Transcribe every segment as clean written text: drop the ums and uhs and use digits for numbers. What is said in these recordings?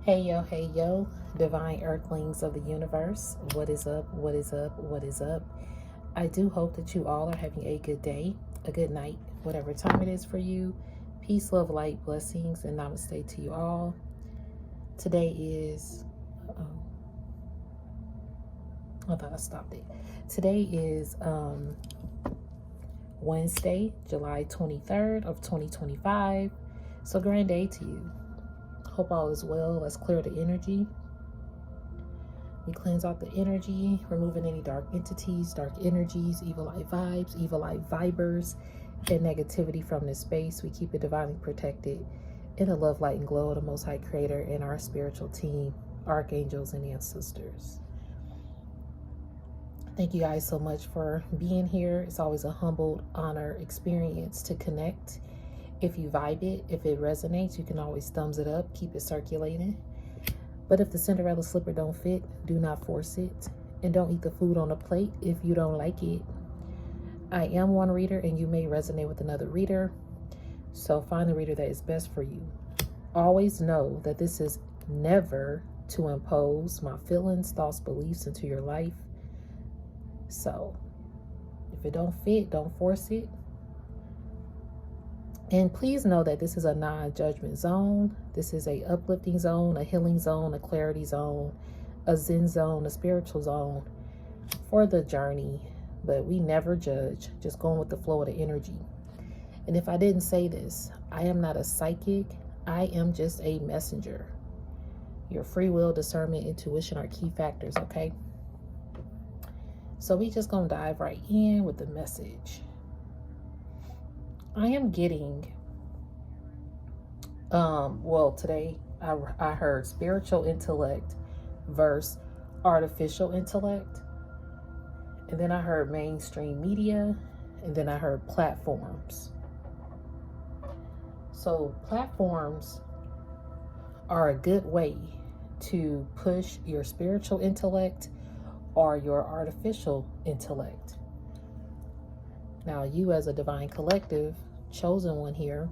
Hey yo, divine earthlings of the universe. What is up? What is up? What is up? I do hope that you all are having a good day, a good night, whatever time it is for you. Peace, love, light, blessings, and namaste to you all. Today is, I thought I stopped it. Today is Wednesday, July 23rd of 2025. So grand day to you. Hope all is well. Let's clear the energy. We cleanse out the energy, removing any dark entities, dark energies, evil eye vibes, evil eye vibers, and negativity from this space. We keep it divinely protected in the love, light, and glow of the Most High Creator and our spiritual team, archangels, and ancestors. Thank you guys so much for being here. It's always a humbled honor experience to connect. If you vibe it, if it resonates, you can always thumbs it up, keep it circulating. But if the Cinderella slipper don't fit, do not force it. And don't eat the food on the plate if you don't like it. I am one reader and you may resonate with another reader. So find the reader that is best for you. Always know that this is never to impose my feelings, thoughts, beliefs into your life. So if it don't fit, don't force it. And please know that this is a non-judgment zone. This is a uplifting zone, a healing zone, a clarity zone, a zen zone, a spiritual zone for the journey. But we never judge, just going with the flow of the energy. And if I didn't say this, I am not a psychic. I am just a messenger. Your free will, discernment, intuition are key factors, okay? So we just gonna dive right in with the message. I am getting, today I heard spiritual intellect versus artificial intellect. And then I heard mainstream media. And then I heard platforms. So platforms are a good way to push your spiritual intellect or your artificial intellect. Now, you as a divine collective, chosen one here,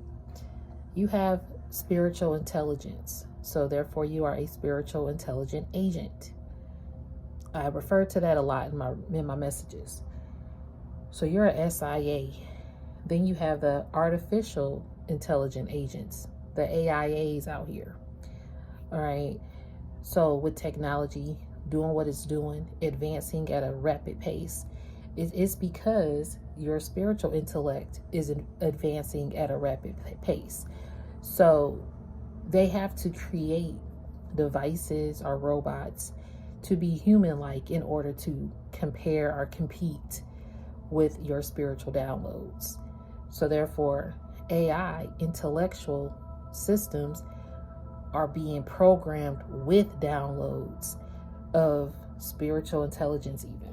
you have spiritual intelligence. So therefore, you are a spiritual intelligent agent. I refer to that a lot in my messages. So you're a SIA. Then you have the artificial intelligent agents, the AIAs out here. All right. So with technology doing what it's doing, advancing at a rapid pace, it's because your spiritual intellect is advancing at a rapid pace. So they have to create devices or robots to be human-like in order to compare or compete with your spiritual downloads. So therefore, AI, intellectual systems, are being programmed with downloads of spiritual intelligence even.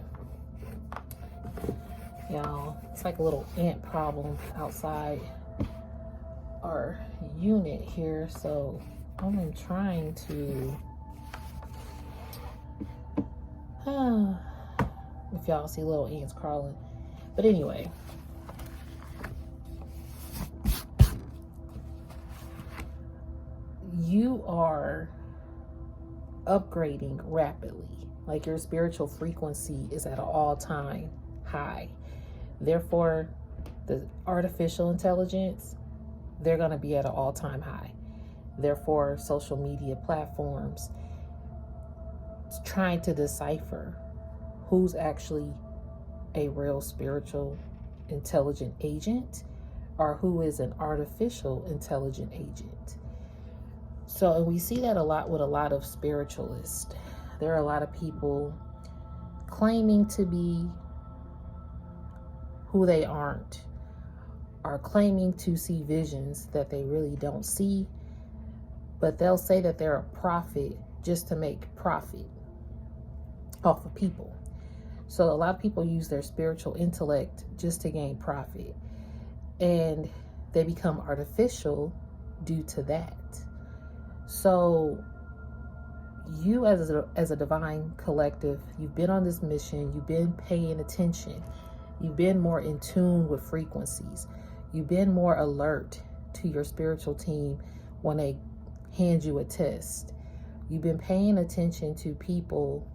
Y'all, it's like a little ant problem outside our unit here. So I'm trying to, if y'all see little ants crawling. But anyway, you are upgrading rapidly. Like your spiritual frequency is at an all-time high. Therefore, the artificial intelligence, they're going to be at an all-time high. Therefore, social media platforms trying to decipher who's actually a real spiritual intelligent agent or who is an artificial intelligent agent. So, and we see that a lot with a lot of spiritualists. There are a lot of people claiming to be who they aren't, are claiming to see visions that they really don't see, but they'll say that they're a prophet just to make profit off of people. So a lot of people use their spiritual intellect just to gain profit, and they become artificial due to that. So you as a divine collective, you've been on this mission, you've been paying attention, you've been more in tune with frequencies, you've been more alert to your spiritual team when they hand you a test, You've been paying attention to people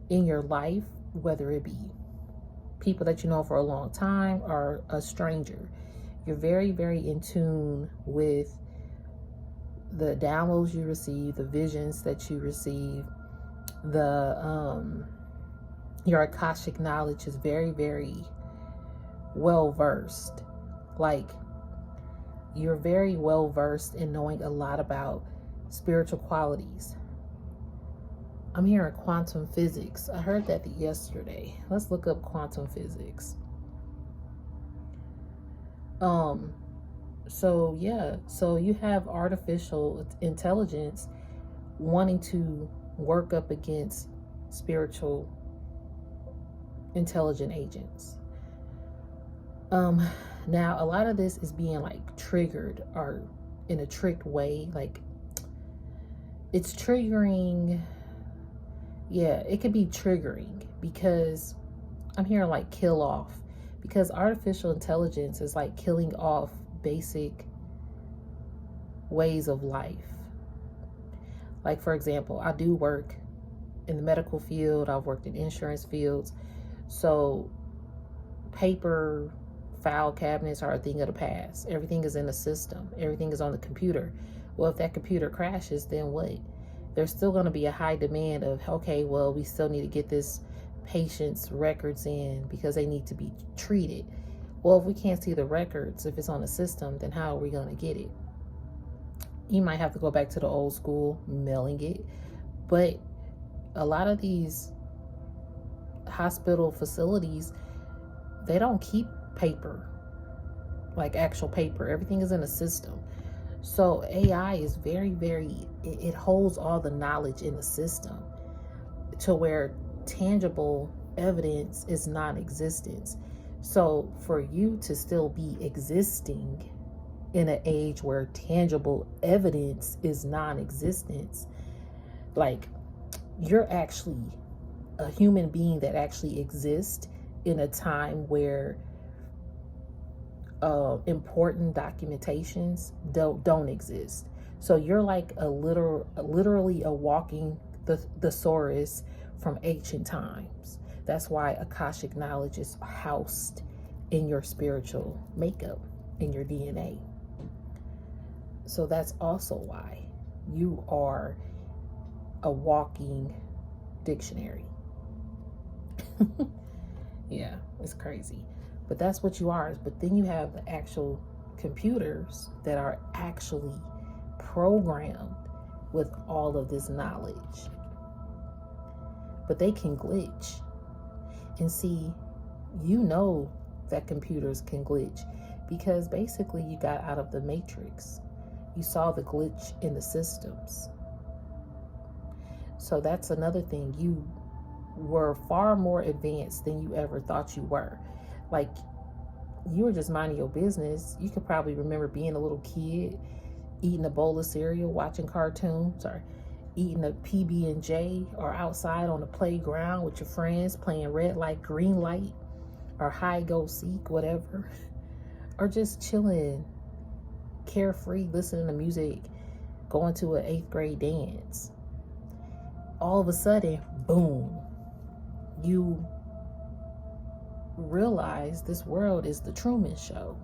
in your life, whether it be people that you know for a long time or a stranger. You're very, very in tune with the downloads you receive, the visions that you receive, your Akashic knowledge is very, very well versed. Like, you're very well versed in knowing a lot about spiritual qualities. I'm hearing quantum physics. I heard that yesterday. Let's look up quantum physics. So you have artificial intelligence wanting to work up against spiritual intelligent agents. Now a lot of this is being like triggered or in a tricked way. Like, it's triggering. Yeah, it could be triggering because I'm hearing like kill off, because artificial intelligence is like killing off basic ways of life. Like, for example, I do work in the medical field. I've worked in insurance fields. So paper file cabinets are a thing of the past. Everything is in the system. Everything is on the computer. Well, if that computer crashes, then what? There's still going to be a high demand of, okay, well, we still need to get this patient's records in because they need to be treated. Well, if we can't see the records, if it's on the system, then how are we going to get it? You might have to go back to the old school, mailing it. But a lot of these hospital facilities, they don't keep paper, like actual paper. Everything is in a system. So AI is very, very, it holds all the knowledge in the system to where tangible evidence is non-existent. So for you to still be existing in an age where tangible evidence is non-existent, like, you're actually a human being that actually exists in a time where important documentations don't exist. So you're like literally a walking thesaurus from ancient times. That's why Akashic knowledge is housed in your spiritual makeup, in your DNA. So that's also why you are a walking dictionary. Yeah, it's crazy. But that's what you are. But then you have the actual computers that are actually programmed with all of this knowledge. But they can glitch. And see, you know that computers can glitch because basically you got out of the matrix. You saw the glitch in the systems. So that's another thing. You were far more advanced than you ever thought you were. Like, you were just minding your business. You could probably remember being a little kid, eating a bowl of cereal, watching cartoons, or eating a PB&J, or outside on the playground with your friends playing red light, green light, or hide go seek, whatever, or just chilling, carefree, listening to music, going to an 8th grade dance. All of a sudden, boom, you realize this world is the Truman Show.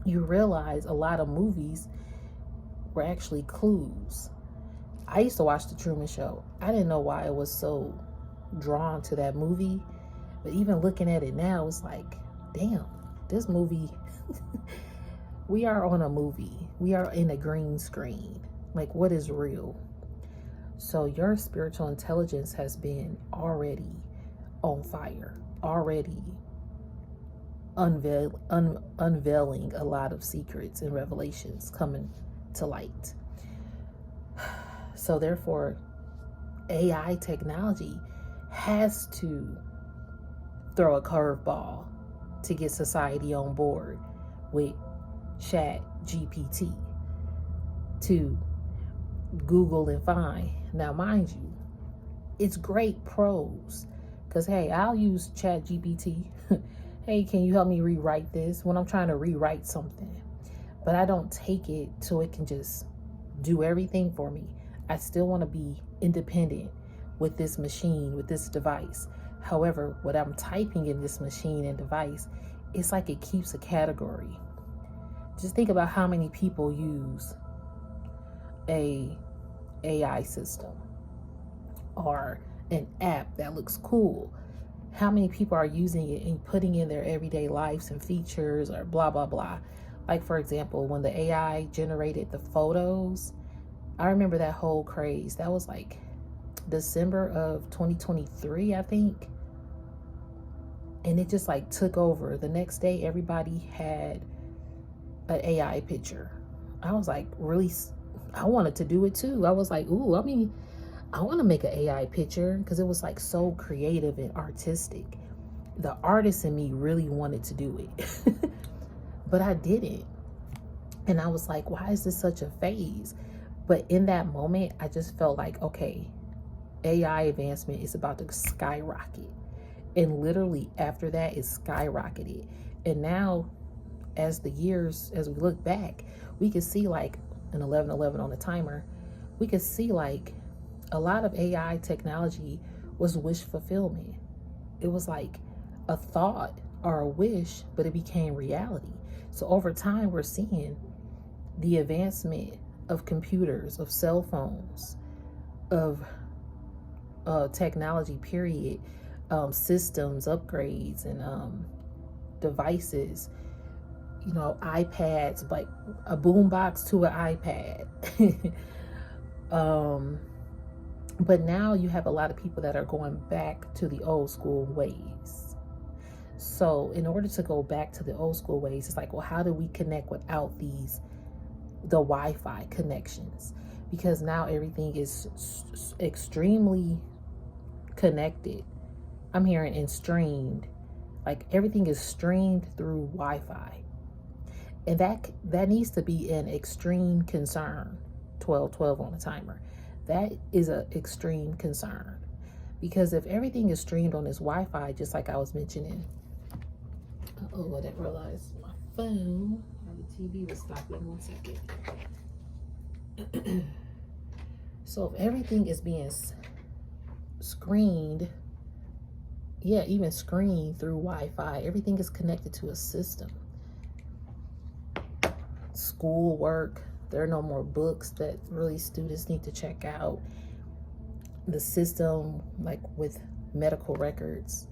You realize a lot of movies were actually clues. I used to watch the Truman Show. I didn't know why I was so drawn to that movie, but even looking at it now, it's like, damn, this movie, we are on a movie. We are in a green screen. Like, what is real? So your spiritual intelligence has been already on fire, already unveiling a lot of secrets and revelations coming to light. So therefore, AI technology has to throw a curveball to get society on board with Chat GPT to Google and find. Now, mind you, it's great prose, because hey, I'll use Chat GPT. Hey, can you help me rewrite this when I'm trying to rewrite something? But I don't take it so it can just do everything for me. I still want to be independent with this machine, with this device. However, what I'm typing in this machine and device, it's like it keeps a category. Just think about how many people use a AI system or an app that looks cool. How many people are using it and putting in their everyday lives and features or blah, blah, blah. Like, for example, when the AI generated the photos, I remember that whole craze. That was like December of 2023, I think. And it just like took over. The next day, everybody had an AI picture. I was like, really, I wanted to do it too. I was like, ooh, I want to make an AI picture because it was like so creative and artistic. The artist in me really wanted to do it, but I didn't. And I was like, why is this such a phase? But in that moment, I just felt like, okay, AI advancement is about to skyrocket. And literally after that, it skyrocketed. And now, as we look back, we can see like an 11:11 on the timer, we could see like a lot of AI technology was wish fulfillment. It was like a thought or a wish, but it became reality. So over time, we're seeing the advancement of computers, of cell phones, of technology, period, systems, upgrades, and devices, iPads, like a boombox to an iPad. But now you have a lot of people that are going back to the old school ways. So in order to go back to the old school ways, it's like, well, how do we connect without the Wi-Fi connections? Because now everything is extremely connected. I'm hearing and streamed. Like everything is streamed through Wi-Fi. And that needs to be an extreme concern. 12:12 on the timer. That is an extreme concern. Because if everything is streamed on this Wi-Fi, just like I was mentioning. Oh, I didn't realize my phone or the TV was stopping. 1 second. So if everything is being screened, even screened through Wi-Fi, everything is connected to a system. School work, there are no more books that really students need to check out. The system, like with medical records,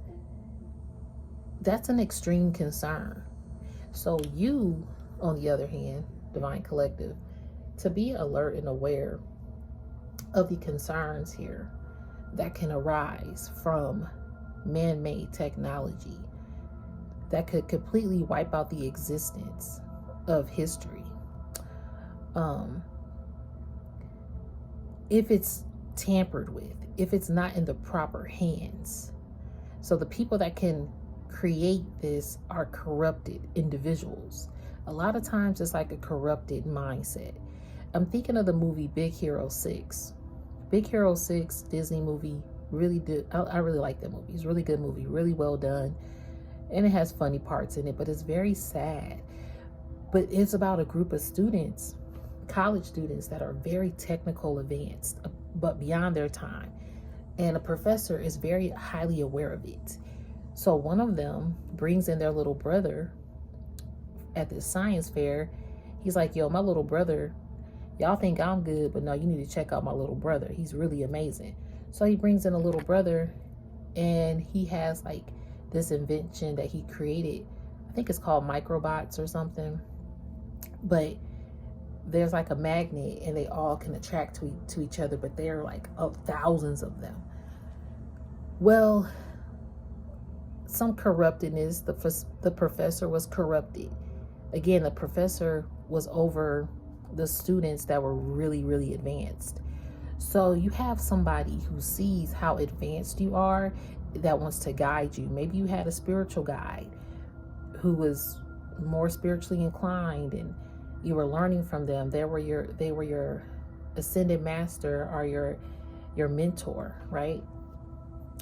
that's an extreme concern. So you, on the other hand, Divine Collective, to be alert and aware of the concerns here that can arise from man-made technology that could completely wipe out the existence of history. If it's tampered with, if it's not in the proper hands. So the people that can create this are corrupted individuals. A lot of times it's like a corrupted mindset. I'm thinking of the movie Big Hero 6. Big Hero 6, Disney movie, really good. I really like that movie. It's a really good movie, really well done. And it has funny parts in it, but it's very sad. But it's about a group of students, college students that are very technical advanced, but beyond their time. And a professor is very highly aware of it. So one of them brings in their little brother at the science fair. He's like, yo, my little brother, y'all think I'm good, but no, you need to check out my little brother. He's really amazing. So he brings in a little brother, and he has like this invention that he created. I think it's called microbots or something. But there's like a magnet, and they all can attract to each other, but there are like thousands of them. Well, some corruptedness, the professor was corrupted. Again, the professor was over the students that were really, really advanced. So you have somebody who sees how advanced you are that wants to guide you. Maybe you had a spiritual guide who was more spiritually inclined, and you were learning from them. They were your ascended master or your mentor, right?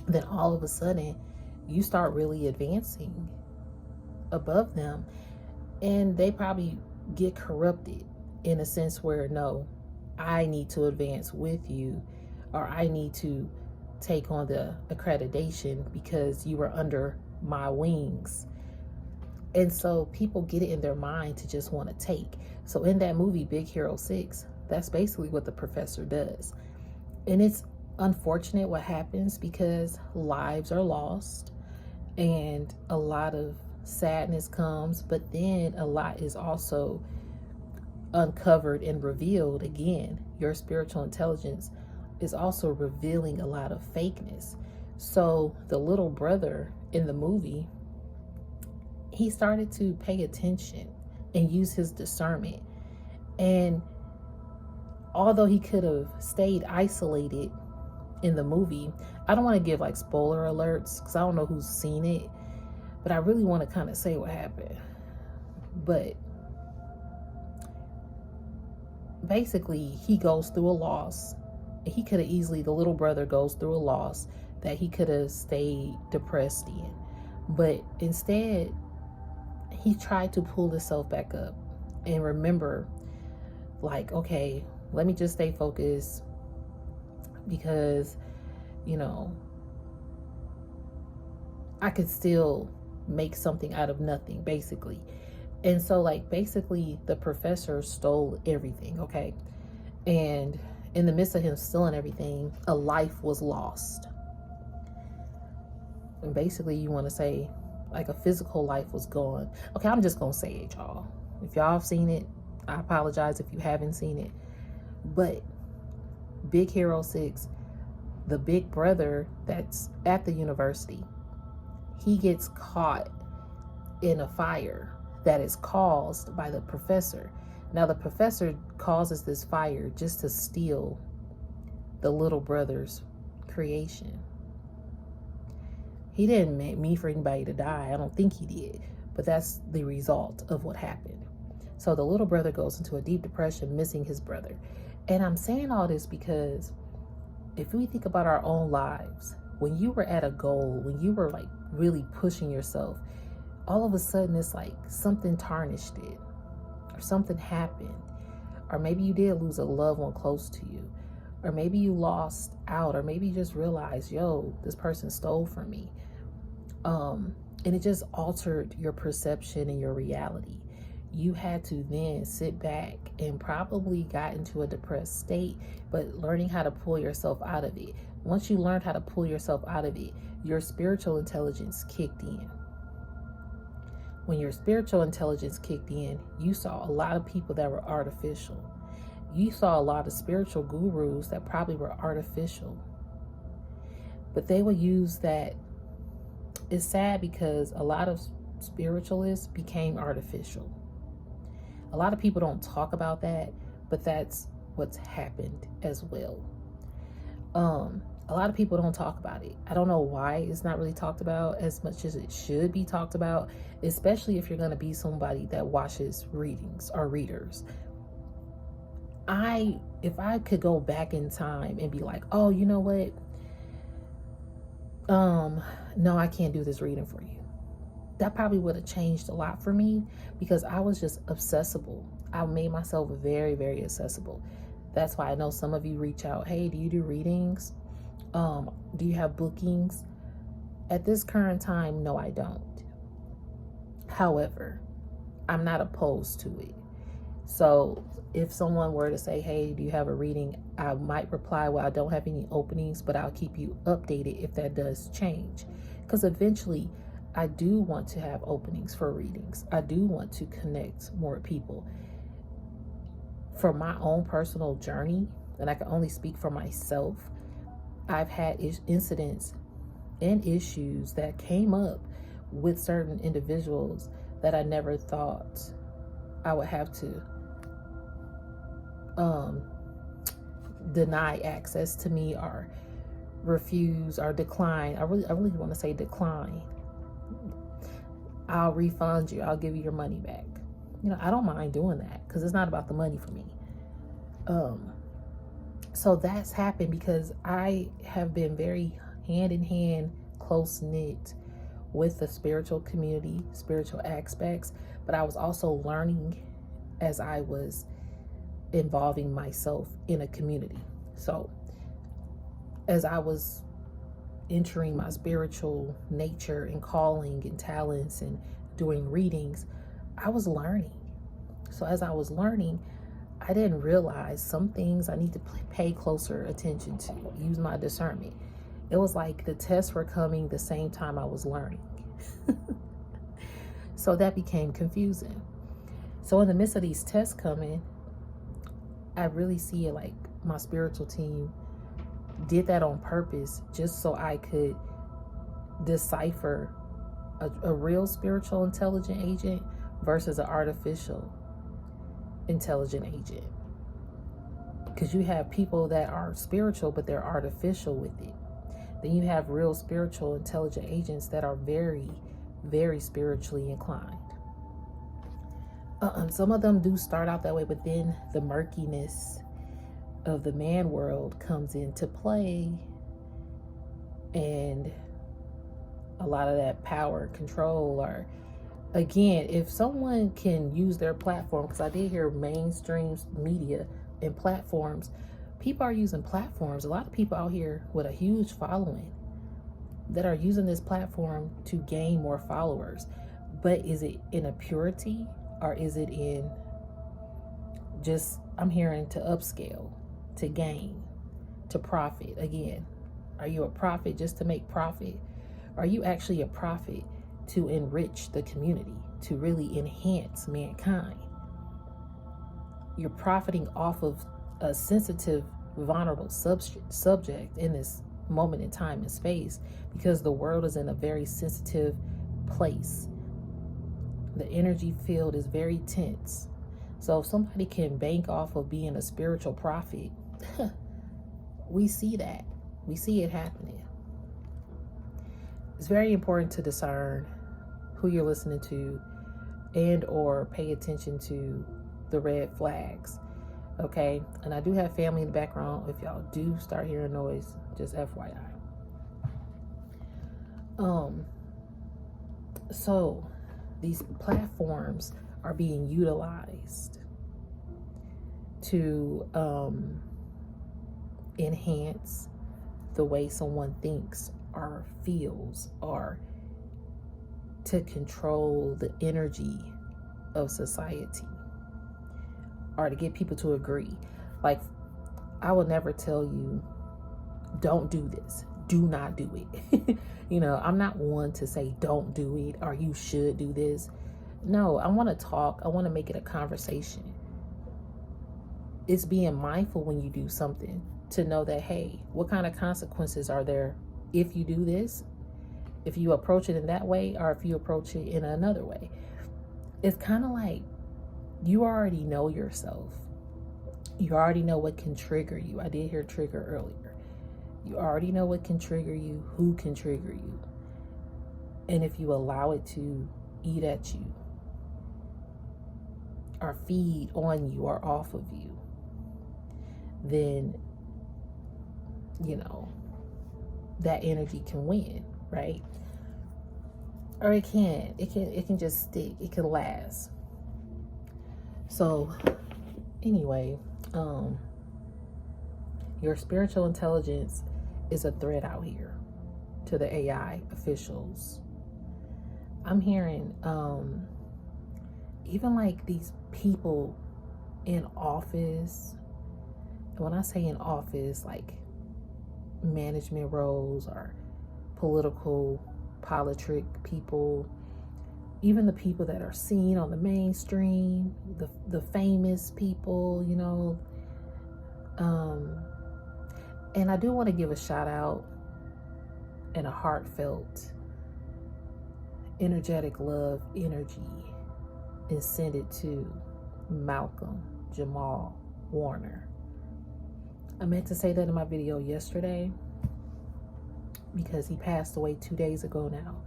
Then all of a sudden you start really advancing above them, and they probably get corrupted in a sense where, no, I need to advance with you, or I need to take on the accreditation because you were under my wings. And so people get it in their mind to just want to take. So in that movie, Big Hero 6, that's basically what the professor does. And it's unfortunate what happens because lives are lost and a lot of sadness comes, but then a lot is also uncovered and revealed. Again, your spiritual intelligence is also revealing a lot of fakeness. So the little brother in the movie, he started to pay attention and use his discernment. And although he could have stayed isolated in the movie, I don't want to give like spoiler alerts because I don't know who's seen it, but I really want to kind of say what happened. But basically, he goes through a loss. He could have easily, the little brother goes through a loss that he could have stayed depressed in. But instead, he tried to pull himself back up and remember, like, okay, let me just stay focused because, you know, I could still make something out of nothing, basically. And so, like, basically, the professor stole everything, okay? And in the midst of him stealing everything, a life was lost. And basically, you want to say, like, a physical life was gone. Okay, I'm just going to say it, y'all. If y'all have seen it, I apologize if you haven't seen it. But Big Hero 6, the big brother that's at the university, he gets caught in a fire that is caused by the professor. Now, the professor causes this fire just to steal the little brother's creation. He didn't mean for anybody to die. I don't think he did. But that's the result of what happened. So the little brother goes into a deep depression, missing his brother. And I'm saying all this because if we think about our own lives, when you were at a goal, when you were like really pushing yourself, all of a sudden it's like something tarnished it, or something happened, or maybe you did lose a loved one close to you, or maybe you lost out, or maybe you just realized, yo, this person stole from me. And it just altered your perception and your reality. You had to then sit back and probably got into a depressed state, but learning how to pull yourself out of it. Once you learned how to pull yourself out of it, your spiritual intelligence kicked in. When your spiritual intelligence kicked in, you saw a lot of people that were artificial. You saw a lot of spiritual gurus that probably were artificial. But they would use that. It's sad because a lot of spiritualists became artificial. A lot of people don't talk about that, but that's what's happened as well. A lot of people don't talk about it. I don't know why it's not really talked about as much as it should be talked about, especially if you're going to be somebody that watches readings or readers. If I could go back in time and be like, oh, you know what? No, I can't do this reading for you. That probably would have changed a lot for me because I was just accessible. I made myself very, very accessible. That's why I know some of you reach out. Hey, do you do readings? Do you have bookings? At this current time, no, I don't. However, I'm not opposed to it. So if someone were to say, hey, do you have a reading? I might reply, well, I don't have any openings, but I'll keep you updated if that does change. Because eventually, I do want to have openings for readings. I do want to connect more people. For my own personal journey, and I can only speak for myself, I've had incidents and issues that came up with certain individuals that I never thought I would have to deny access to me or refuse or decline. I really want to say decline. I'll refund you. I'll give you your money back. You know, I don't mind doing that because it's not about the money for me. So that's happened because I have been very hand in hand, close knit with the spiritual community, spiritual aspects, but I was also learning as I was involving myself in a community. So as I was entering my spiritual nature and calling and talents and doing readings, I was learning. So as I was learning, I didn't realize some things I need to pay closer attention to, use my discernment. It was like the tests were coming the same time I was learning. So that became confusing. So in the midst of these tests coming, I really see it like my spiritual team did that on purpose, just so I could decipher a real spiritual intelligent agent versus an artificial intelligent agent. Because you have people that are spiritual, but they're artificial with it. Then you have real spiritual intelligent agents that are very, very spiritually inclined. Some of them do start out that way, but then the murkiness of the man world comes into play, and a lot of that power control. Or again, if someone can use their platform, because I did hear mainstream media and platforms, people are using platforms. A lot of people out here with a huge following that are using this platform to gain more followers. But is it in a purity, or is it in just, I'm hearing, to upscale, to gain, to profit? Again, are you a prophet just to make profit? Are you actually a prophet to enrich the community, to really enhance mankind? You're profiting off of a sensitive, vulnerable subject in this moment in time and space, because the world is in a very sensitive place. The energy field is very tense. So if somebody can bank off of being a spiritual prophet, we see that. We see it happening. It's very important to discern who you're listening to and or pay attention to the red flags. Okay? And I do have family in the background. If y'all do start hearing noise, just FYI. So these platforms are being utilized to enhance the way someone thinks or feels, or to control the energy of society, or to get people to agree. Like, I will never tell you, don't do this, do not do it. I'm not one to say don't do it or you should do this. No, I want to talk. I want to make it a conversation. It's being mindful when you do something to know that, hey, what kind of consequences are there if you do this, if you approach it in that way, or if you approach it in another way. It's kind of like you already know yourself. You already know what can trigger you. I did hear trigger earlier. You already know what can trigger you, who can trigger you. And if you allow it to eat at you, or feed on you, or off of you, then, that energy can win, right? Or it can just stick. It can last. So anyway, your spiritual intelligence is a threat out here to the AI officials. I'm hearing even like these people in office. When I say in office, like management roles or politic people, even the people that are seen on the mainstream, the famous people, and I do want to give a shout out and a heartfelt, energetic love energy and send it to Malcolm Jamal Warner. I meant to say that in my video yesterday because he passed away 2 days ago now.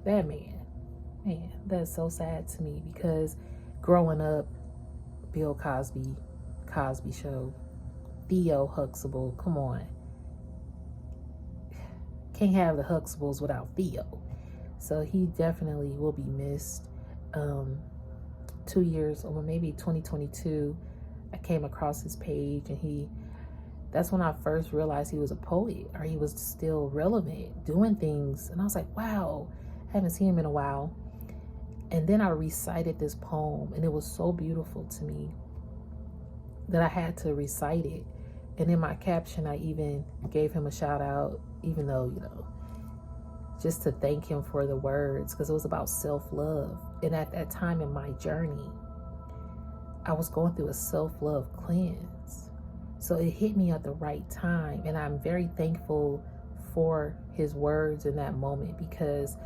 That man, that's so sad to me, because growing up, Bill Cosby Show, Theo Huxtable, come on. Can't have the Huxtables without Theo. So he definitely will be missed. 2 years, or maybe 2022, I came across his page, and that's when I first realized he was a poet, or he was still relevant, doing things. And I was like, wow, I haven't seen him in a while. And then I recited this poem, and it was so beautiful to me that I had to recite it. And in my caption, I even gave him a shout out, even though, just to thank him for the words, because it was about self-love. And at that time in my journey, I was going through a self-love cleanse. So it hit me at the right time. And I'm very thankful for his words in that moment, because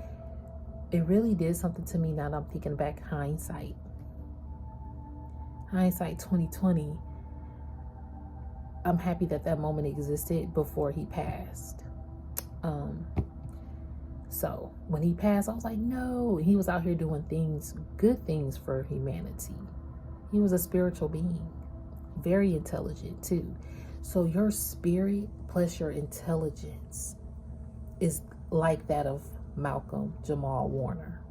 it really did something to me. Now that I'm thinking back, hindsight 2020, I'm happy that moment existed before he passed. So when he passed, I was like, no. He was out here doing good things for humanity. He was a spiritual being, very intelligent too. So your spirit plus your intelligence is like that of Malcolm Jamal Warner.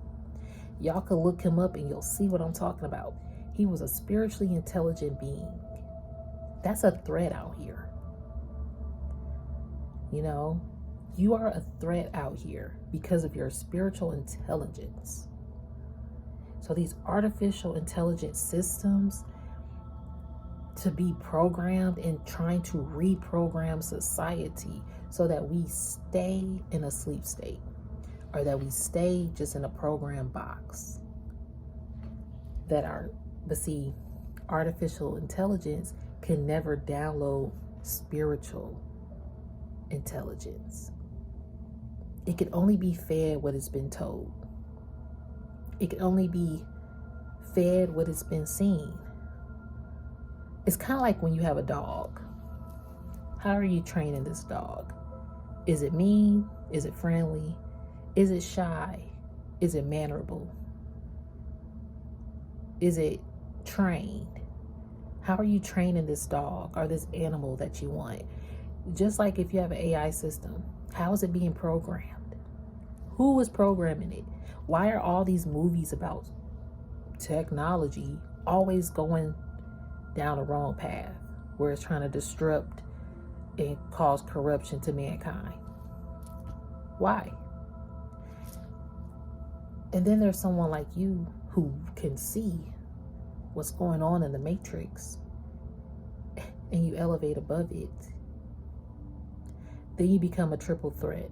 Y'all can look him up and you'll see what I'm talking about. He was a spiritually intelligent being. That's a threat out here. You are a threat out here because of your spiritual intelligence. So these artificial intelligence systems, to be programmed and trying to reprogram society so that we stay in a sleep state, or that we stay just in a program box. But see, artificial intelligence can never download spiritual intelligence. It can only be fed what has been told. It can only be fed what has been seen. It's kind of like when you have a dog. How are you training this dog? Is it mean? Is it friendly? Is it shy? Is it mannerable? Is it trained? How are you training this dog or this animal that you want? Just like if you have an AI system, how is it being programmed? Who is programming it? Why are all these movies about technology always going down the wrong path, where it's trying to disrupt and cause corruption to mankind? Why? And then there's someone like you who can see what's going on in the matrix, and you elevate above it. Then you become a triple threat.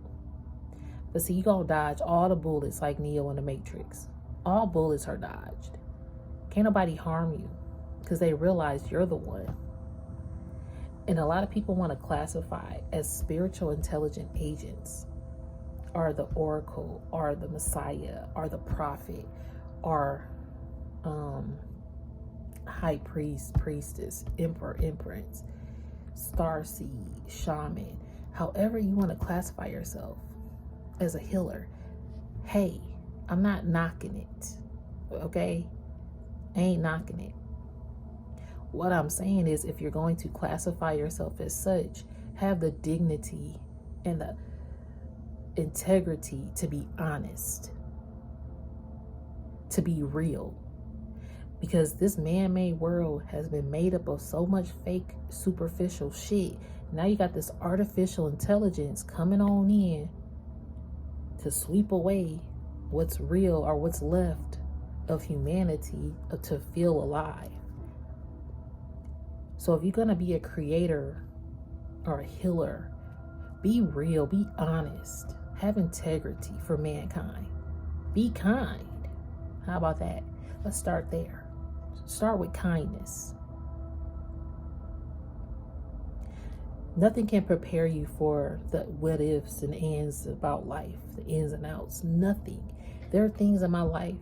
But see, you gonna dodge all the bullets like Neo in the Matrix. All bullets are dodged. Can't nobody harm you because they realize you're the one. And a lot of people want to classify as spiritual intelligent agents, or the oracle, or the Messiah, or the prophet, or high priest, priestess, emperor, empress, starseed, shaman. However you want to classify yourself as a healer. Hey, I'm not knocking it, okay? I ain't knocking it. What I'm saying is, if you're going to classify yourself as such, have the dignity and the integrity to be honest, to be real. Because this man-made world has been made up of so much fake, superficial shit. Now you got this artificial intelligence coming on in to sweep away what's real, or what's left of humanity, to feel alive. So if you're going to be a creator or a healer, be real, be honest, have integrity for mankind. Be kind. How about that? Let's start there. Start with kindness. Nothing can prepare you for the what ifs and ands about life, the ins and outs. Nothing. There are things in my life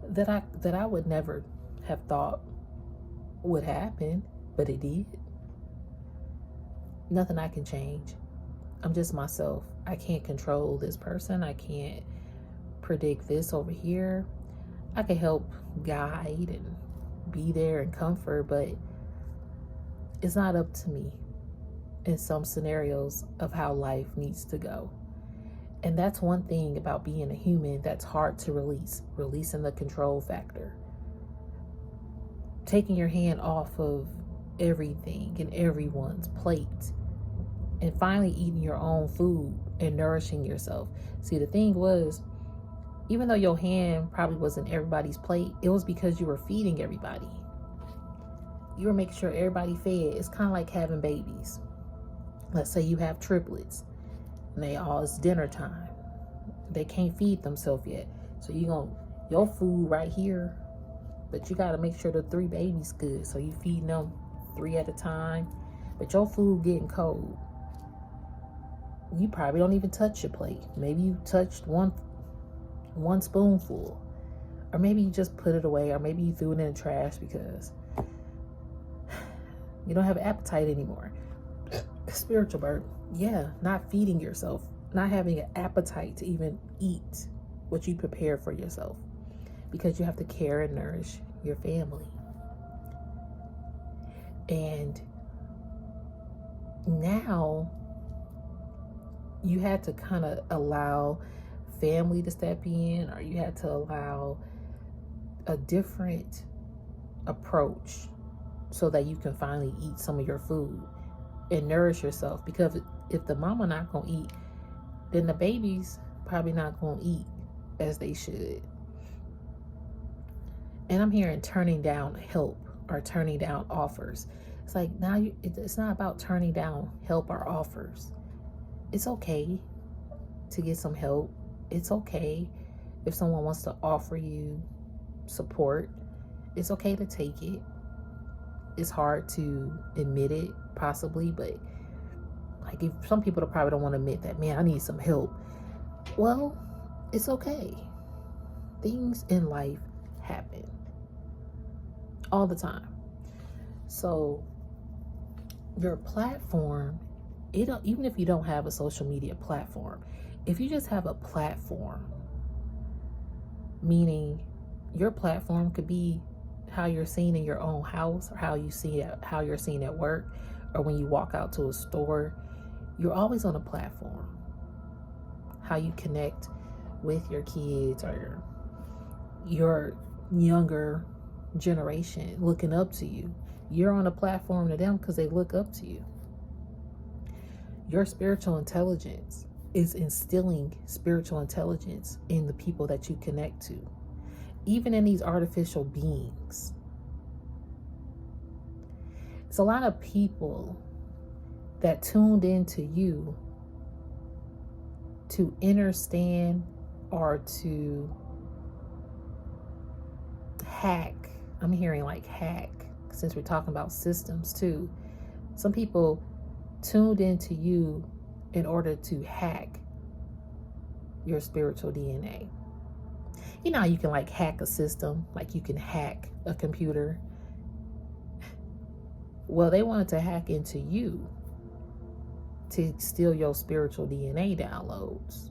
that I would never have thought would happen, but it did. Nothing I can change. I'm just myself. I can't control this person. I can't predict this over here. I can help guide and be there and comfort, but it's not up to me in some scenarios of how life needs to go. And that's one thing about being a human that's hard to release. Releasing the control factor. Taking your hand off of everything and everyone's plate. And finally eating your own food and nourishing yourself. See, the thing was, even though your hand probably wasn't everybody's plate, it was because you were feeding everybody. You were making sure everybody fed. It's kind of like having babies. Let's say you have triplets and it's dinner time. They can't feed themselves yet. So your food right here, but you got to make sure the 3 babies good. So you feeding them 3 at a time, but your food getting cold. You probably don't even touch your plate. Maybe you touched one spoonful, or maybe you just put it away, or maybe you threw it in the trash because you don't have appetite anymore. Spiritual burden. Yeah, not feeding yourself, not having an appetite to even eat what you prepare for yourself, because you have to care and nourish your family. And now you had to kind of allow family to step in, or you had to allow a different approach so that you can finally eat some of your food and nourish yourself. Because if the mama not gonna eat, then the baby's probably not gonna eat as they should. And I'm hearing turning down help or turning down offers. It's like, now it's not about turning down help or offers. It's okay to get some help. It's okay if someone wants to offer you support. It's okay to take it. It's hard to admit it, possibly, but like, if some people probably don't want to admit that, man, I need some help. Well, it's okay. Things in life happen all the time. So your platform, even if you don't have a social media platform, if you just have a platform, meaning your platform could be how you're seen in your own house, or how you're seen at work, or when you walk out to a store, you're always on a platform. How you connect with your kids or your younger generation looking up to you. You're on a platform to them because they look up to you. Your spiritual intelligence is instilling spiritual intelligence in the people that you connect to, even in these artificial beings. It's a lot of people that tuned into you to understand or to hack. I'm hearing like hack, since we're talking about systems too. Some people tuned into you in order to hack your spiritual DNA. You know how you can like hack a system, like you can hack a computer. Well, they wanted to hack into you to steal your spiritual DNA downloads.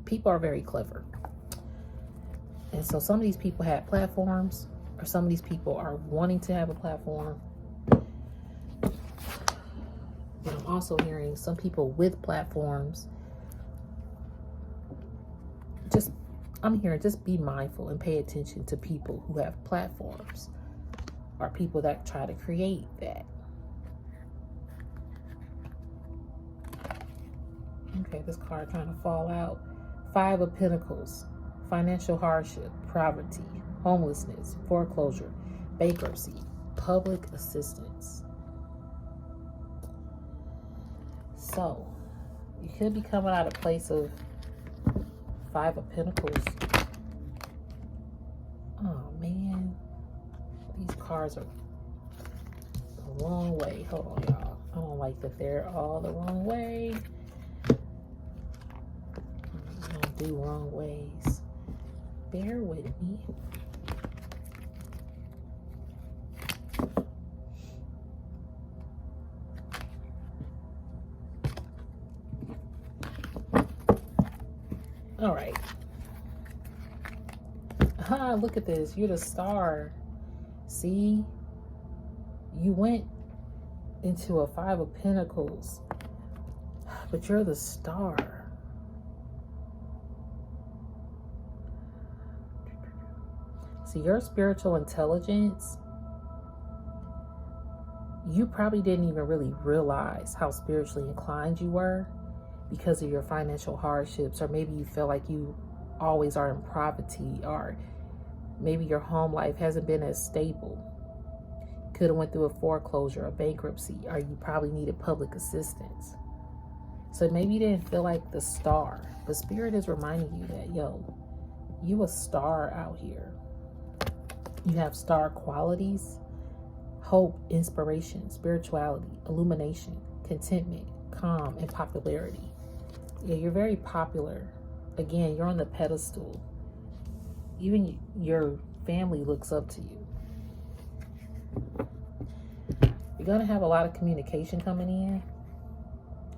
People are very clever. And so some of these people had platforms, or some of these people are wanting to have a platform. And I'm also hearing some people with platforms. I'm hearing just be mindful and pay attention to people who have platforms, or people that try to create that. Okay, this card trying to fall out. 5 of Pentacles. Financial hardship, poverty, homelessness, foreclosure, bankruptcy, public assistance. So, you could be coming out of a place of 5 of Pentacles. Oh, man. These cards are the wrong way. Hold on, y'all. I don't like that they're all the wrong way. I don't do wrong ways. Bear with me. All right. Look at this. You're the star. See? You went into a 5 of Pentacles, but you're the star. So your spiritual intelligence, you probably didn't even really realize how spiritually inclined you were because of your financial hardships, or maybe you feel like you always are in poverty, or maybe your home life hasn't been as stable. Could have went through a foreclosure, a bankruptcy, or you probably needed public assistance. So maybe you didn't feel like the star, but Spirit is reminding you that, yo, you a star out here. You have star qualities: hope, inspiration, spirituality, illumination, contentment, calm, and popularity. Yeah, you're very popular. Again, you're on the pedestal. Even your family looks up to you. You're going to have a lot of communication coming in.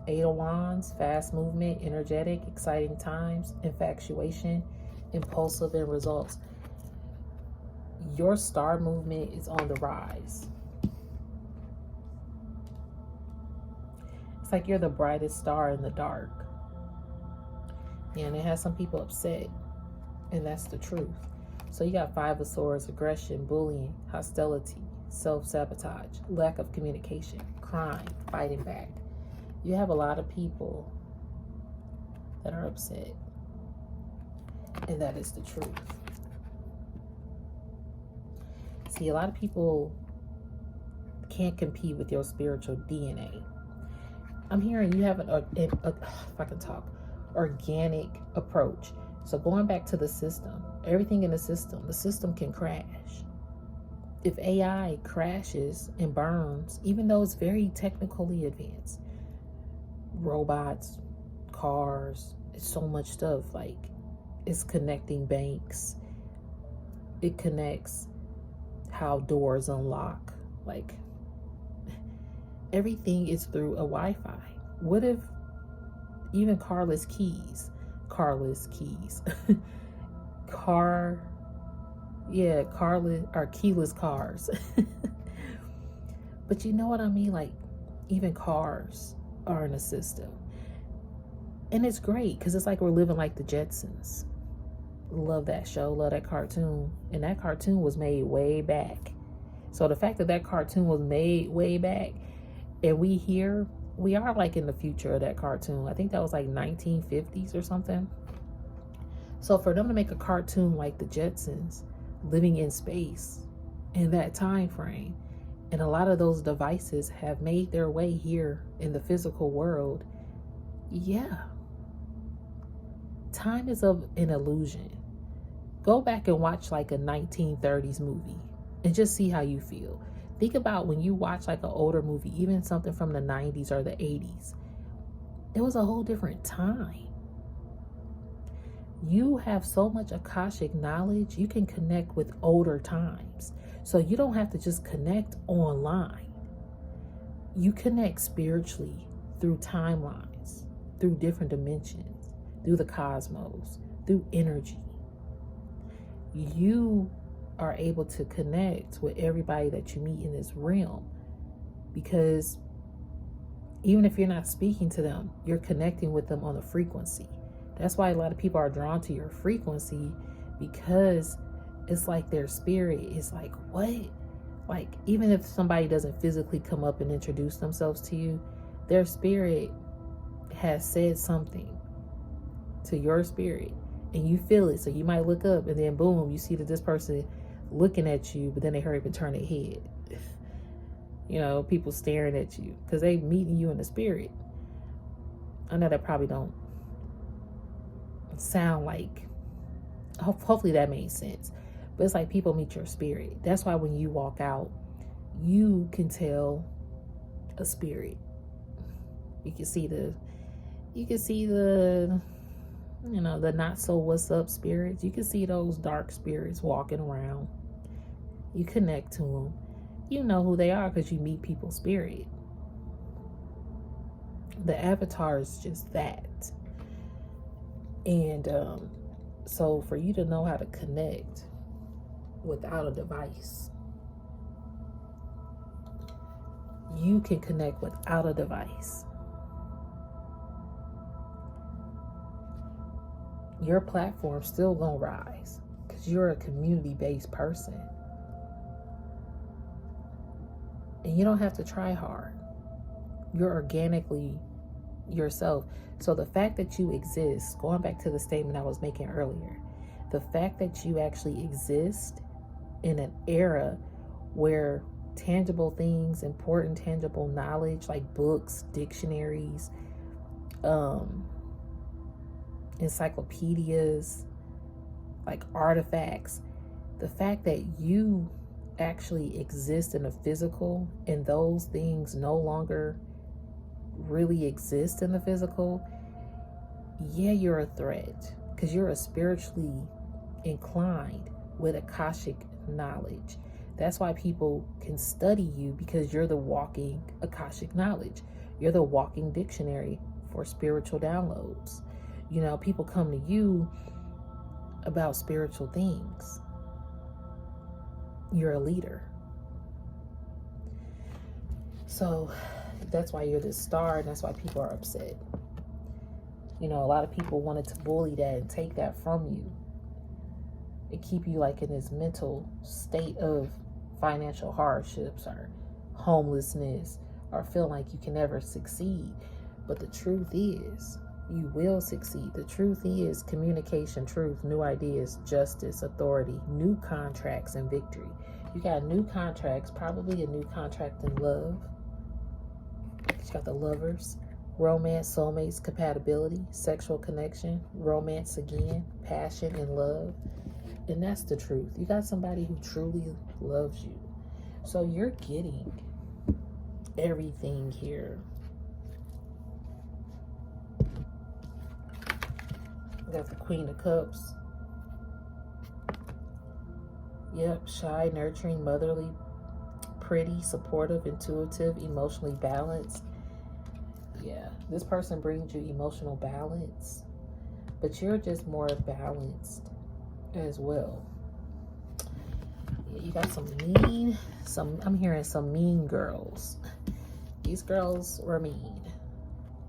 8 of Wands, fast movement, energetic, exciting times, infatuation, impulsive, and results. Your star movement is on the rise. It's like you're the brightest star in the dark. And it has some people upset, and that's the truth. So you got 5 of Swords, aggression, bullying, hostility, self-sabotage, lack of communication, crime, fighting back. You have a lot of people that are upset, and that is the truth. See, a lot of people can't compete with your spiritual DNA. I'm hearing you have if I can talk, organic approach. So going back to the system, everything in the system can crash. If AI crashes and burns, even though it's very technically advanced, robots, cars, it's so much stuff, like it's connecting banks, it connects how doors unlock, like everything is through a Wi-Fi. What if even keyless cars, but you know what I mean, like even cars are in a system, and it's great because it's like we're living like the Jetsons. Love that show, love that cartoon, and that cartoon was made way back. So the fact that cartoon was made way back, and we are like in the future of that cartoon. I think that was like 1950s or something. So for them to make a cartoon like the Jetsons, living in space in that time frame, and a lot of those devices have made their way here in the physical world, yeah, time is an illusion. Go back and watch like a 1930s movie and just see how you feel. Think about when you watch like an older movie, even something from the 90s or the 80s. It was a whole different time. You have so much Akashic knowledge, you can connect with older times. So you don't have to just connect online. You connect spiritually through timelines, through different dimensions, through the cosmos, through energy. You are able to connect with everybody that you meet in this realm, because even if you're not speaking to them, you're connecting with them on a frequency. That's why a lot of people are drawn to your frequency, because it's like their spirit is like, what? Like, even if somebody doesn't physically come up and introduce themselves to you, their spirit has said something to your spirit, and you feel it. So you might look up, and then boom, you see that this person looking at you, but then they hurry up and turn their head. You know, people staring at you because they meeting you in the spirit. I know that probably don't sound like, hopefully that made sense, but it's like people meet your spirit. That's why when you walk out, you can tell a spirit. You can see the you know, the not so what's up spirits. You can see those dark spirits walking around. You connect to them. You know who they are because you meet people's spirit. The avatar is just that. And so for you to know how to connect without a device, you can connect without a device. Your platform's still gonna rise because because you're a community-based person. And you don't have to try hard. You're organically yourself. So the fact that you exist, going back to the statement I was making earlier, the fact that you actually exist in an era where tangible things, important tangible knowledge like books, dictionaries, encyclopedias, like artifacts, the fact that you actually exist in the physical and those things no longer really exist in the physical, yeah, you're a threat because you're a spiritually inclined with Akashic knowledge. That's why people can study you, because you're the walking Akashic knowledge. You're the walking dictionary for spiritual downloads. You know, people come to you about spiritual things. You're a leader. So that's why you're this star, and that's why people are upset. You know, a lot of people wanted to bully that and take that from you and keep you like in this mental state of financial hardships or homelessness, or feel like you can never succeed. But the truth is, you will succeed. The truth is communication, truth, new ideas, justice, authority, new contracts, and victory. You got new contracts, probably a new contract in love. You got the lovers, romance, soulmates, compatibility, sexual connection, romance again, passion, and love. And that's the truth. You got somebody who truly loves you. So you're getting everything here. You got the Queen of Cups. Yep, shy, nurturing, motherly, pretty, supportive, intuitive, emotionally balanced. Yeah, this person brings you emotional balance, but you're just more balanced as well. Yeah, you got I'm hearing some mean girls. These girls were mean,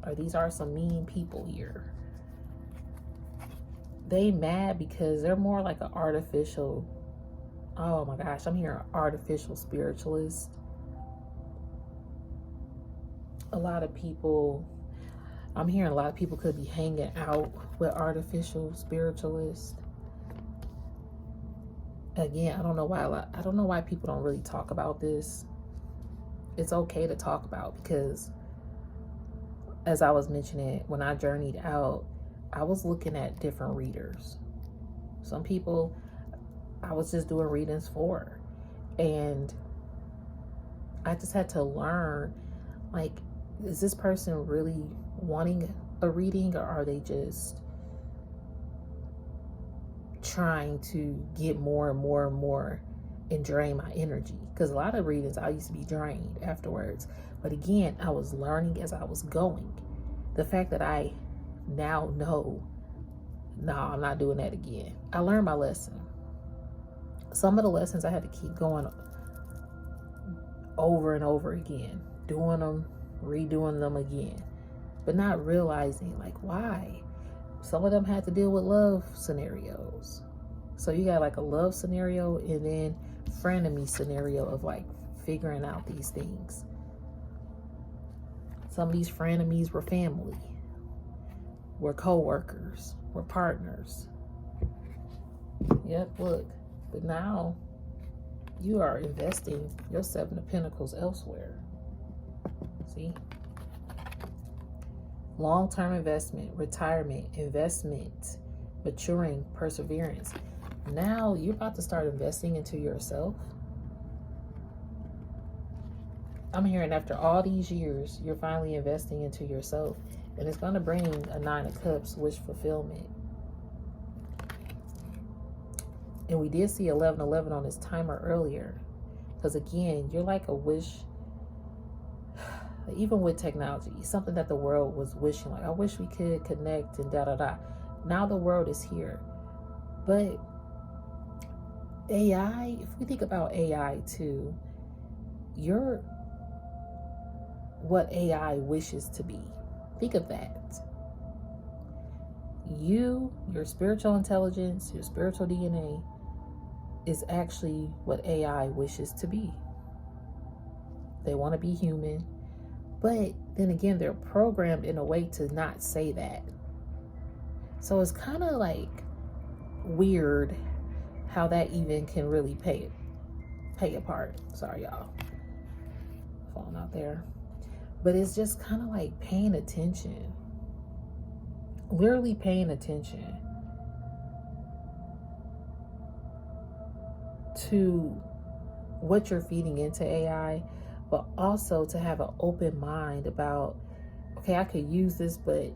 or these are some mean people here. They mad because they're more like an artificial, oh my gosh, I'm hearing artificial spiritualist. I'm hearing a lot of people could be hanging out with artificial spiritualists. Again, I don't know why people don't really talk about this. It's okay to talk about, because as I was mentioning, when I journeyed out, I was looking at different readers. Some people I was just doing readings for, and I just had to learn, like, is this person really wanting a reading, or are they just trying to get more and more and more and drain my energy? Because a lot of readings I used to be drained afterwards. But again, I was learning as I was going. The fact that I now know, no, I'm not doing that again. I learned my lesson. Some of the lessons I had to keep going over and over again, doing them, redoing them again, but not realizing like why. Some of them had to deal with love scenarios. So you got like a love scenario and then frenemy scenario of like figuring out these things. Some of these frenemies were family, were co-workers, were partners. Yep, look. But now you are investing your Seven of Pentacles elsewhere. See? Long-term investment, retirement, investment, maturing, perseverance. Now you're about to start investing into yourself. I'm hearing after all these years, you're finally investing into yourself. And it's going to bring a Nine of Cups, wish fulfillment. And we did see 1111 on this timer earlier. Because again, you're like a wish. Even with technology, something that the world was wishing, like, I wish we could connect and da-da-da. Now the world is here. But AI, if we think about AI too, you're what AI wishes to be. Think of that. You, your spiritual intelligence, your spiritual DNA, is actually what AI wishes to be. They want to be human, but then again, they're programmed in a way to not say that. So it's kind of like weird how that even can really pay apart. Sorry, y'all. Falling out there. But it's just kind of like paying attention. Literally paying attention to what you're feeding into AI, but also to have an open mind about, okay, I could use this, but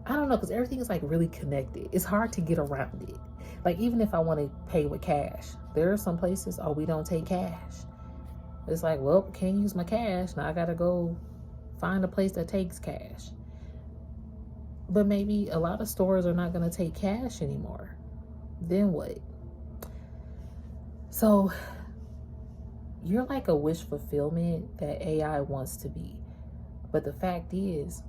I don't know, because everything is like really connected. It's hard to get around it. Like, even if I want to pay with cash, there are some places, oh, we don't take cash. It's like, well, can't use my cash. Now I got to go find a place that takes cash. But maybe a lot of stores are not going to take cash anymore. Then what? So you're like a wish fulfillment that AI wants to be. But the fact is,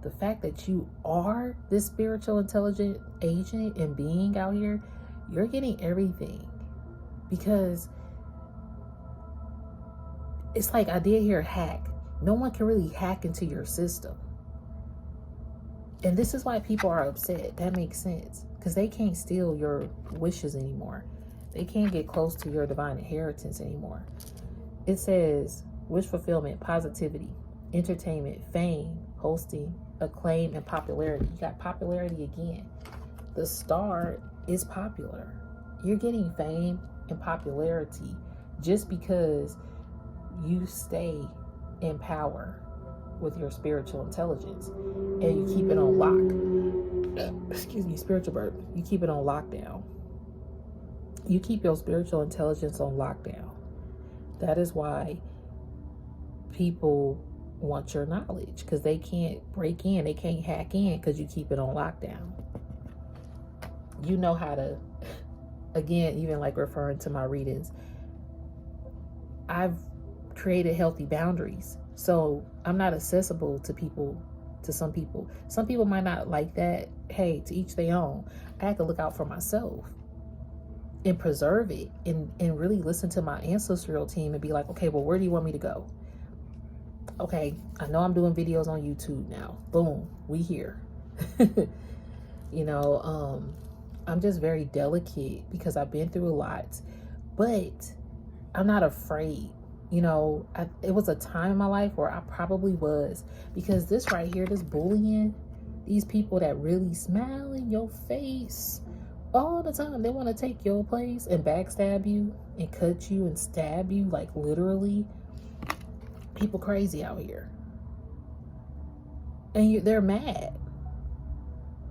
the fact that you are this spiritual intelligent agent and being out here, you're getting everything. Because it's like, I did hear hack. No one can really hack into your system. And this is why people are upset. That makes sense. Because they can't steal your wishes anymore. They can't get close to your divine inheritance anymore. It says wish fulfillment, positivity, entertainment, fame, hosting, acclaim, and popularity. You got popularity again. The star is popular. You're getting fame and popularity just because you stay in power with your spiritual intelligence and you keep it on lock. Excuse me, spiritual burp. You keep it on lockdown. You keep your spiritual intelligence on lockdown. That is why people want your knowledge, because they can't break in, they can't hack in, because you keep it on lockdown. You know how to, again, even like referring to my readings, I've created healthy boundaries. So I'm not accessible to people, to some people. Some people might not like that. Hey, to each their own. I have to look out for myself and preserve it and really listen to my ancestral team and be like, okay, well, where do you want me to go? Okay, I know I'm doing videos on YouTube now. Boom, we here. You know, I'm just very delicate because I've been through a lot, but I'm not afraid. You know, it was a time in my life where I probably was, because this right here, this bullying, these people that really smile in your face all the time, they want to take your place and backstab you and cut you and stab you, like literally. People crazy out here. And they're mad.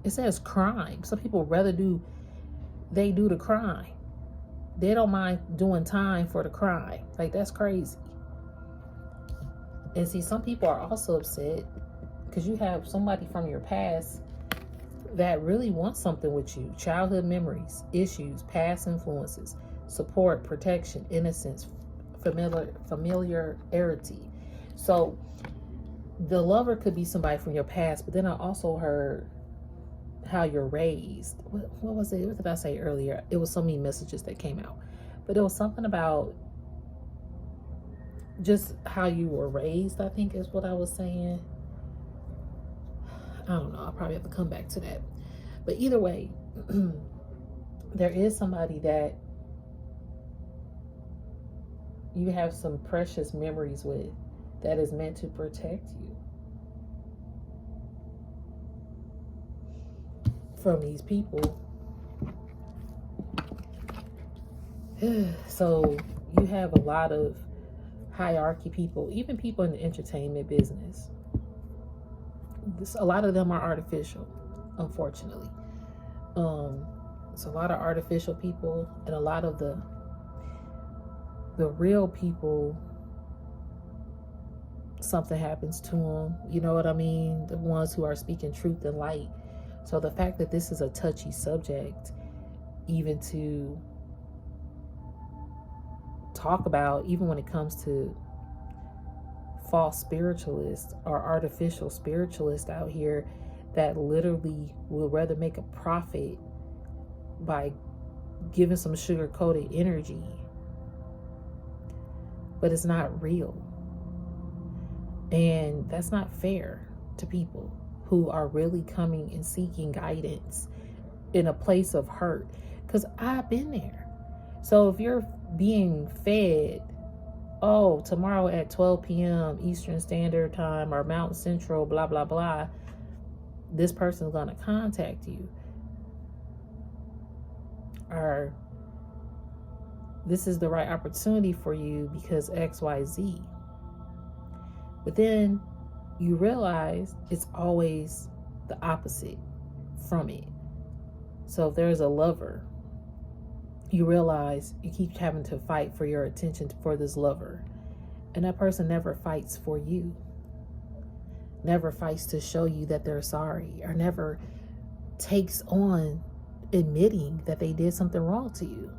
It says crime. Some people rather do the crime. They don't mind doing time for the crime. Like, that's crazy. And see, some people are also upset because you have somebody from your past that really wants something with you. Childhood memories, issues, past influences, support, protection, innocence, familiarity. So the lover could be somebody from your past, but then I also heard how you're raised. What was it? What did I say earlier? It was so many messages that came out, but it was something about just how you were raised, I think is what I was saying. I don't know. I'll probably have to come back to that. But either way, there is somebody that you have some precious memories with that is meant to protect you from these people. So you have a lot of hierarchy people, even people in the entertainment business. A lot of them are artificial, unfortunately. It's a lot of artificial people, and a lot of the real people, something happens to them. You know what I mean? The ones who are speaking truth and light. So the fact that this is a touchy subject, even to talk about, even when it comes to false spiritualists or artificial spiritualists out here that literally will rather make a profit by giving some sugar-coated energy, but it's not real. And that's not fair to people who are really coming and seeking guidance in a place of hurt, because I've been there. So if you're being fed, oh, tomorrow at 12 p.m. Eastern Standard Time or Mountain Central, blah, blah, blah, this person's going to contact you. Or this is the right opportunity for you because X, Y, Z. But then you realize it's always the opposite from it. So if there's a lover, you realize you keep having to fight for your attention for this lover. And that person never fights for you. Never fights to show you that they're sorry, or never takes on admitting that they did something wrong to you.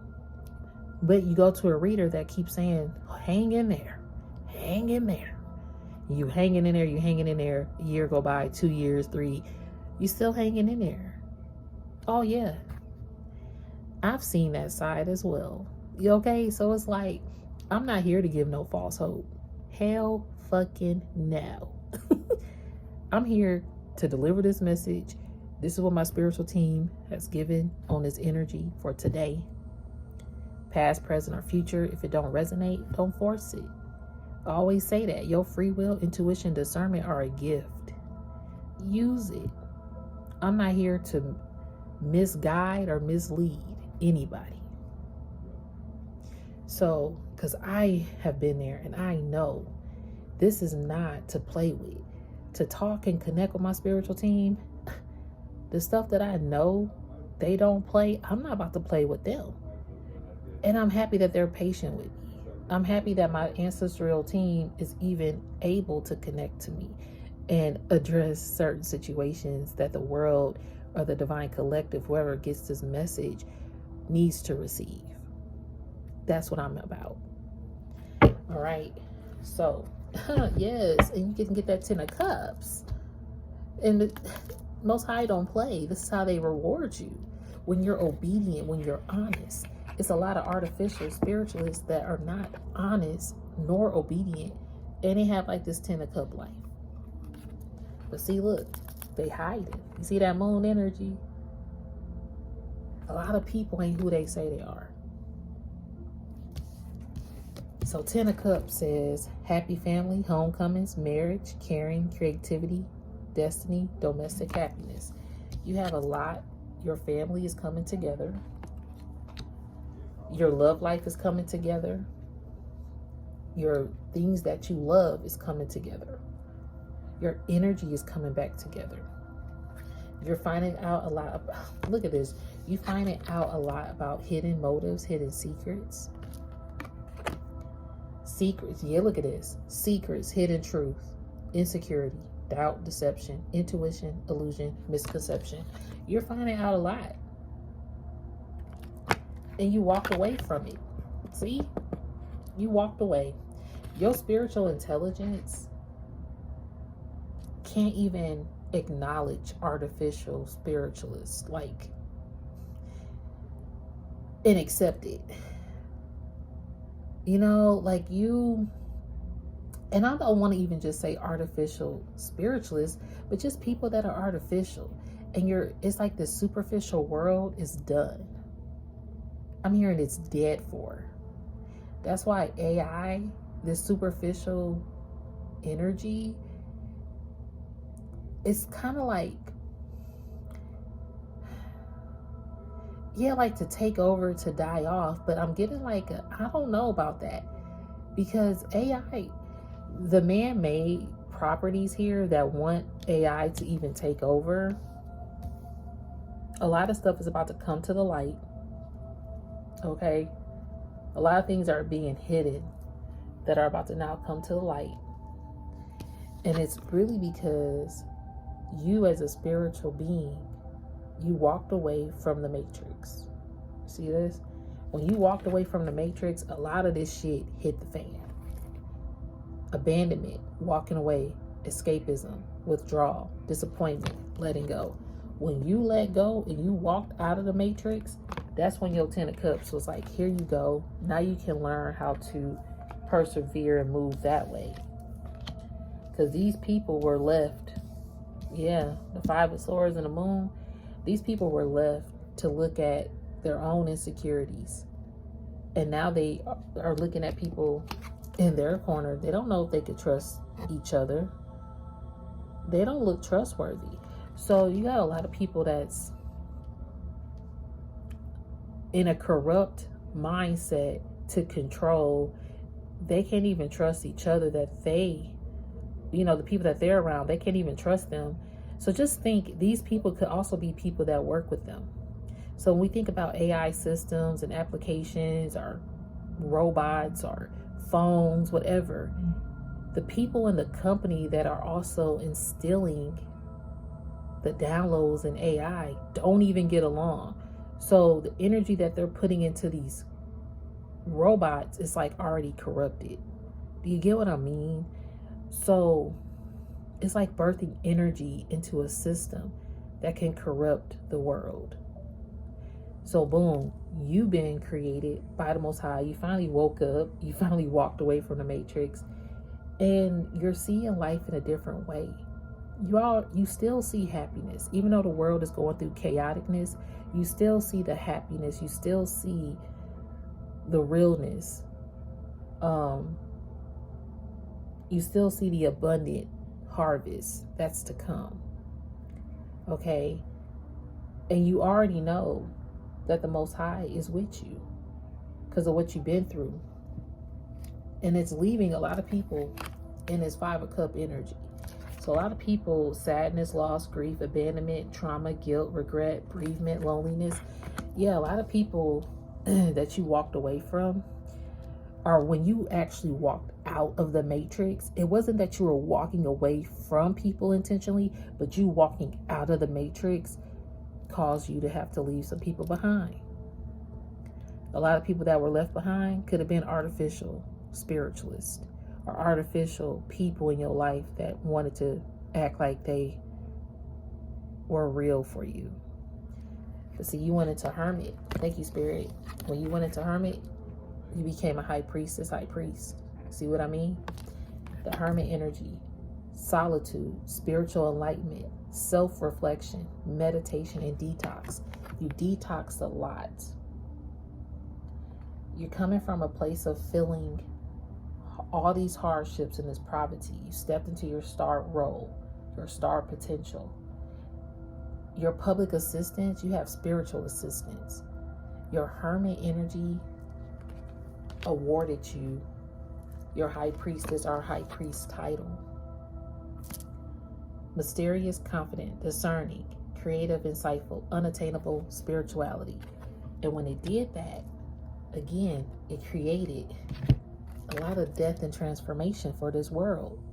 But you go to a reader that keeps saying, hang in there, hang in there. You hanging in there, you hanging in there. A year go by, 2 years, 3. You still hanging in there. Oh yeah. I've seen that side as well. Okay, so it's like, I'm not here to give no false hope. Hell fucking no. I'm here to deliver this message. This is what my spiritual team has given on this energy for today. Past, present, or future. If it don't resonate, don't force it. I always say that. Your free will, intuition, discernment are a gift. Use it. I'm not here to misguide or mislead anybody. So, because I have been there and I know this is not to play with. To talk and connect with my spiritual team, the stuff that I know they don't play, I'm not about to play with them. And I'm happy that they're patient with me. I'm happy that my ancestral team is even able to connect to me and address certain situations that the world or the divine collective, whoever gets this message, needs to receive. That's what I'm about. All right. So, yes, and you can get that 10 of Cups. And the Most High don't play. This is how they reward you. When you're obedient, when you're honest. It's a lot of artificial spiritualists that are not honest nor obedient. And they have like this 10 of Cup life. But see, look, they hide it. You see that moon energy? A lot of people ain't who they say they are. So 10 of Cups says happy family, homecomings, marriage, caring, creativity, destiny, domestic happiness. You have a lot. Your family is coming together. Your love life is coming together. Your things that you love is coming together. Your energy is coming back together. You're finding out a lot about, look at this. You finding out a lot about hidden motives, hidden secrets. Secrets, yeah, look at this. Secrets, hidden truth, insecurity, doubt, deception, intuition, illusion, misconception. You're finding out a lot. And you walked away from it. See? You walked away. Your spiritual intelligence can't even acknowledge artificial spiritualists, like, and accept it. You know, like you, and I don't want to even just say artificial spiritualists, but just people that are artificial. And it's like this superficial world is done. I'm hearing it's dead for. That's why AI, this superficial energy, it's kind of like, yeah, like to take over, to die off. But I'm getting like, I don't know about that. Because AI, the man-made properties here that want AI to even take over, a lot of stuff is about to come to the light. Okay? A lot of things are being hidden that are about to now come to the light. And it's really because you as a spiritual being, you walked away from the matrix. See this? When you walked away from the matrix, a lot of this shit hit the fan. Abandonment, walking away, escapism, withdrawal, disappointment, letting go. When you let go and you walked out of the matrix, That's when your Ten of Cups was like, here you go. Now you can learn how to persevere and move that way. Because these people were left, the Five of Swords and the Moon, these people were left to look at their own insecurities. And now they are looking at people in their corner. They don't know if they could trust each other. They don't look trustworthy. So you got a lot of people that's in a corrupt mindset to control. They can't even trust each other, that they, the people that they're around, they can't even trust them. So just think, these people could also be people that work with them. So when we think about AI systems and applications or robots or phones, whatever, the people in the company that are also instilling the downloads in AI don't even get along. So the energy that they're putting into these robots is like already corrupted. Do you get what I mean? So it's like birthing energy into a system that can corrupt the world. So boom, you've been created by the Most High. You finally woke up. You finally walked away from the Matrix, and you're seeing life in a different way. You still see happiness, even though the world is going through chaoticness. You still see the happiness. You still see the realness. You still see the abundant harvest that's to come. Okay, and you already know that the Most High is with you because of what you've been through. And it's leaving a lot of people in this Five of Cup energy. So a lot of people, sadness, loss, grief, abandonment, trauma, guilt, regret, bereavement, loneliness. Yeah, a lot of people that you walked away from, or when you actually walked out of the Matrix, it wasn't that you were walking away from people intentionally, but you walking out of the Matrix caused you to have to leave some people behind. A lot of people that were left behind could have been artificial spiritualists or artificial people in your life that wanted to act like they were real for you. But see, you went into hermit. Thank you, Spirit. When you went into hermit, you became a high priestess, high priest. See what I mean? The hermit energy, solitude, spiritual enlightenment, self-reflection, meditation, and detox. You detoxed a lot. You're coming from a place of feeling all these hardships and this poverty. You stepped into your star role, your star potential. Your public assistance, you have spiritual assistance. Your hermit energy awarded you your high priestess or high priest title. Mysterious, confident, discerning, creative, insightful, unattainable spirituality. And when it did that, again, it created a lot of death and transformation for this world.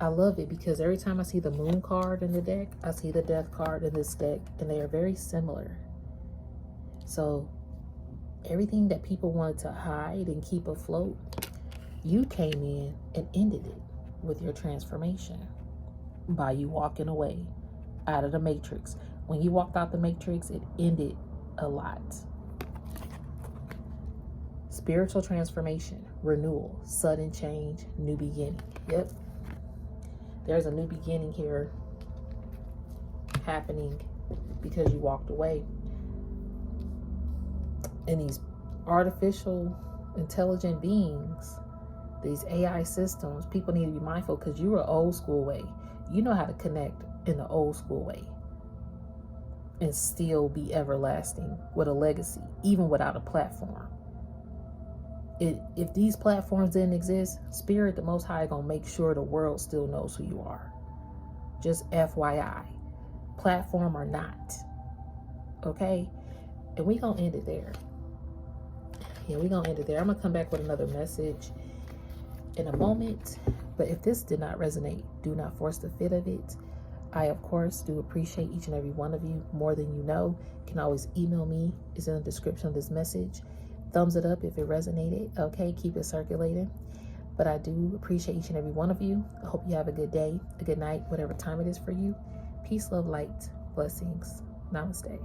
I love it because every time I see the moon card in the deck, I see the death card in this deck, and they are very similar. So everything that people wanted to hide and keep afloat, you came in and ended it with your transformation by you walking away out of the Matrix. When you walked out the Matrix, it ended a lot. Spiritual transformation, renewal, sudden change, new beginning. Yep. There's a new beginning here happening because you walked away. And these artificial intelligent beings, these AI systems, people need to be mindful because you were old school way. You know how to connect in the old school way and still be everlasting with a legacy, even without a platform. If these platforms didn't exist, Spirit, the Most High, gonna make sure the world still knows who you are. Just FYI, platform or not, okay? And we gonna end it there. Yeah, we gonna end it there. I'm gonna come back with another message in a moment. But if this did not resonate, do not force the fit of it. I, of course, do appreciate each and every one of you more than you know. You can always email me. It's in the description of this message. Thumbs it up if it resonated. Okay, keep it circulating. But I do appreciate each and every one of you. I hope you have a good day, a good night, whatever time it is for you. Peace, love, light, blessings. Namaste.